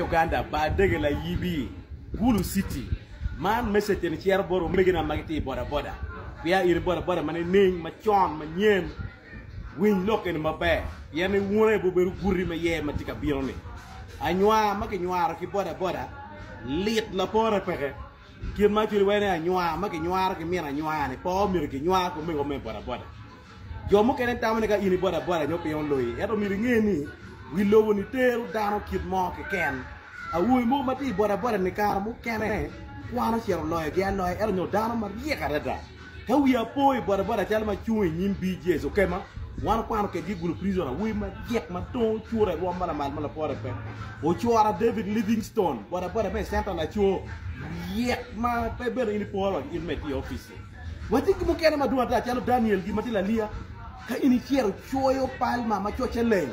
Uganda ba dege la yibi Gulu City man message ni cher boro megina magiti boda biya ir boda mané ning ma chon ma nyen win loken ma be yene wone bo beru gurri ma ye ma tika birone anywa ma ke nywa ki boda lit la pore peke ki ma ti wene anywa ma ke nywa ke mina nywa ne po mir ke nywa ko me go me boda yo mo kenen tamane ka ini boda nyo pe on loyi eto mir ngeni wi lowo ni teru dano kit mo ke ken a wuy mo mati boda ni kar mo kene wana chero loye ge loye er no dano mar ye karada ka wi apoy boda tel ma chuy nyim bi jeso kema wana kwano ke gigulu prisoner wuy ma yek ma ton chure ro mala pore pe o chuara David Livingstone boda be center la chuo yek ma pe ber ini polo in meti office wati mo kene ma duata chalo Daniel gi mati la lia ka ini chero choyo palma ma choche leng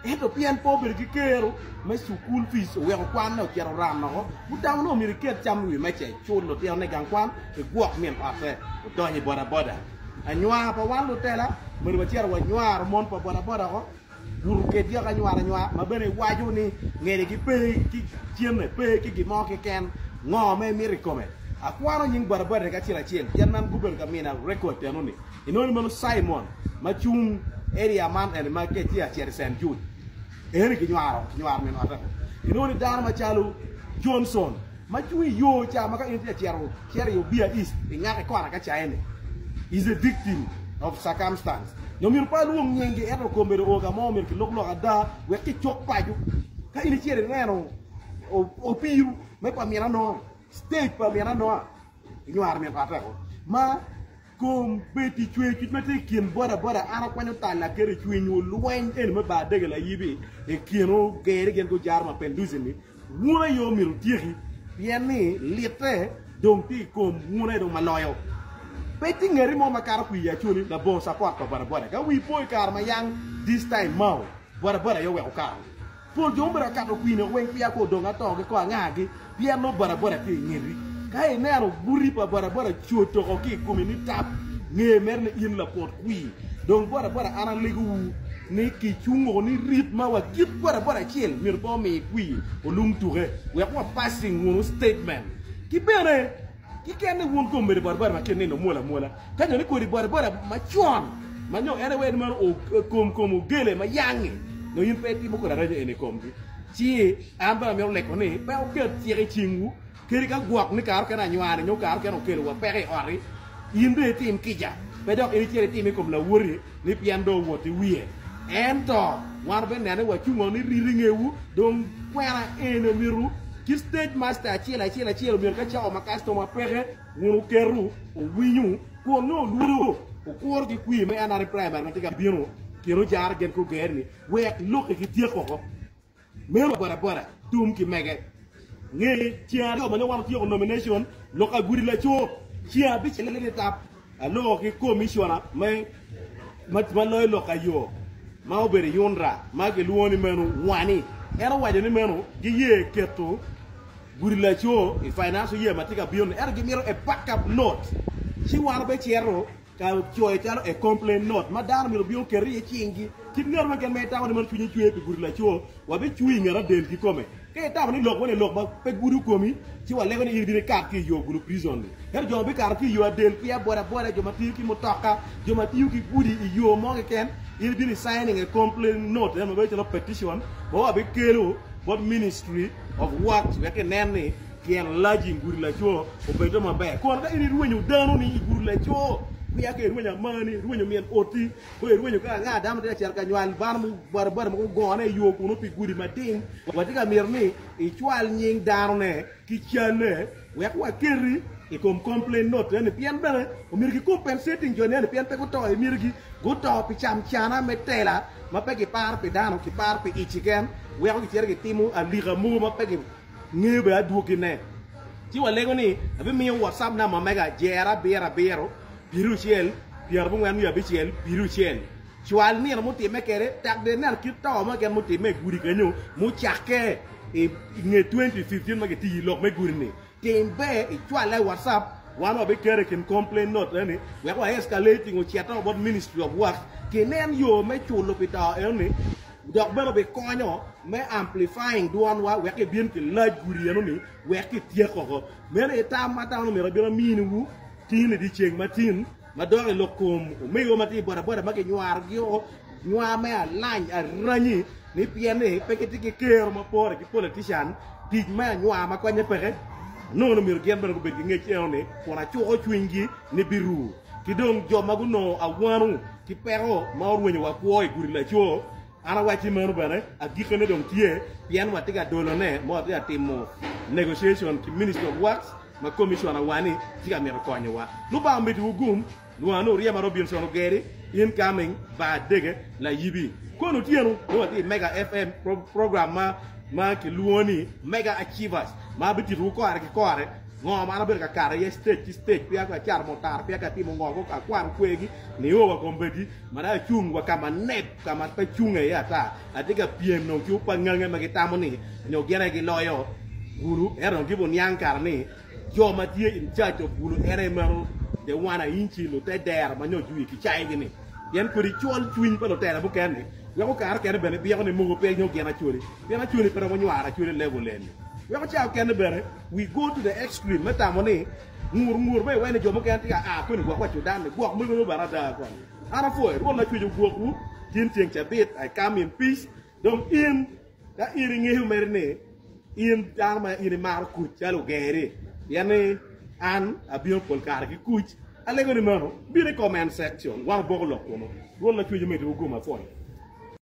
eto pian pobre ki kero me school fees we ko kwan no chero ram no bu daw no mi ket cham wi me che chun lo tel ne gang kwan e guok mien afe do ni boda anywa pa wan lo tela mo ba chero wa nywa mon pa boda ko buru ke dia ka nywa ma bene waju ni ngere ki pe ki chieme pe ki mo ke ken ngo me mi recommend akwano nying boda ka chira chien janan google ka mina record tenoni inoni mo Simon ma chung area man and ma ke tia cher St Jude ene ki nyar men ata inoni dan ma chalu Johnson ma chui yo cha ma ka intia cher yo bia east ngake ko ka cha ene is a victim of circumstance no mir pa lu ngenge eto ko mbere o ga mo mir ki loklo ada we ki chok paju ka ini cher reno o piru me pa mira no state pa mira no nyar men ata ko ma kom beti chwe kit mate kien boda ana kwanyo tala kere chwe nyu lwen en me ba dege la yibi e kieno gere gen go jarma penduzini muna yo miru tiri piani lite donti kom muna do maloyo beti ngeri mo makara ku ya chuni la bon support pa boda ka wi boy kar ma yang this time mau boda yo we ka po jombra ka do kwino wen pia ko donga to ko ngagi piano boda ti ngeri kay nero buri pa boda choto ko ki komini tap nge merne in la pot kui donc boda ana legu ne ki chungo ni ritma wa kit boda chiel mir bo me kui o lum touré we ko passing one statement ki bere ki ken won ko mbere boda ma ken no mola kanyo ni ko di boda ma chon ma nyo ere we man o kom gele ma yangi no yin peti mo ko ra ene kombi ci amba mi le ko ni pe o ke tiere chingu kiri ka guak ni kar kana nywane nyo kar kana kelo wa pere ori yinde tim kija be dok iri chere tim ko la wori ni piando woti wie ento war be nene wa chungo ni riringewu don kwera ene miru ki stage master chila mir ka chao ma customer pere ngunu keru o winyu ko no luro o kor ki kwi me ana primer ma tiga biro kiro jar gen ko gerni we loke ki tie ko mero boda tum ki mege nge chia do manyo wan tiyo nomination loka guri la cho chia bi chele le tap alo ki commissiona me ma loy loka yo ma obere yondra ma ke luoni menu wani era waje ni menu gi ye keto guri la cho e finance ye matika bion era gi miro e backup note chi wan be chero ka choy talo e complaint note ma dar miro bion ke ri chingi kit ngor ma ken me taw de man fini chue pe guri la cho wa be chui ngara del ki come ke taw ni lok woni lok ba pe guru komi ci wale ko ni iri carte ki yo guru prison her jo be carte ki yo del ki boda jo mati ki motoka jo mati ki gudi yo mo ke ken iri bi signing a complaint note no be to petition bo be kelo what ministry of what we can name kien laji guru la cho o be to mabe ko ga iri ruwenyu dano ni guru la cho mi ake ruwenya mani ruwenyu mien oti ko ruwenyu ka nga dam de cer ka nywan ban mu bar mu gone yo ko no pi gudi matin watika mirni e chwal nying darne ki chane we ko keri e kom complain note ne pian bele o mirgi compensating jone ne pian pe ko to e mirgi go to pi cham chana metela ma pe ki par pe dano ki par pe ichigen we ko cer ki timu a liga mu ma pe ki ngebe adu ki ne ti wale ko ni abi mi WhatsApp na ma mega jera bero biru ciel biar bu nganu ya bi ciel biru ciel chual ni mo ti me kere tak de nar ki to ma ken mo ti me guri ganyo mo chake e nge 2015 ma ke ti lok me guri ni tembe e chual la WhatsApp one of the kere can complain not any we are escalating o chiata about ministry of work kenen yo me chulo pita any dok beno be konyo me amplifying duan wa weke bien ke laj guri no ni weke tie ko mene eta mata no me rabira mini wu tin di cheng matin madore lokum me yo mati bora bora make nyuar gyo nyua me a lañ a ranyi ni piene peketi ke ker ma pore ki politician tij ma nyua ma ko nyepere no no mir gen bana ko be nge ci ewne pona chuo chwingi ni biru ki dong joma guno awanu ki pero ma orwenye wa kuoy guri la chuo ana wachi manu bana a gikene dong tie pien wa tiga dolo ne mo tiga timo negotiation ki minister of works ma commission awani tiga mer konyo wa lu ba mbeti ugum luano riema Robinson Gere incoming ba dege la yibi kono tienu no ti mega fm program ma ki luoni mega achievers ma biti ru ko arki ko are ngo ma na ber ka kare ye stage pia ka char motar pia ka timo ngo ko ka kwar kwegi ni o ko mbedi mara chung wa kama net kama pa chunge ya ta atika piem no ki pa ngange ma kitamo ni no gena ki loyo guru ero ki bon yang karni jo ma tie in charge of guru ere maro de wana inchi lo te der ma nyo jui ki chai ni yen ko ri chol chuin pa lo te na bu ken ni yo ko kar ken bene bi ko ni mo pe nyo gena churi gena churi pero mo nyara churi level len we ko cha ken bere we go to the extreme meta mo ni ngur be we ne jo mo ken ti a ko ni gwa chu dan ni gwa mo no barata ko ana fo ro na chu ju gwa ku tin tieng cha bit I come in peace donc in da iri ngi merne in dama iri mar ku chalo gere yani an abion pol kar ki kuch alego ni mano bi ne comment section wa boglo ko no ro na chu ju me do guma fo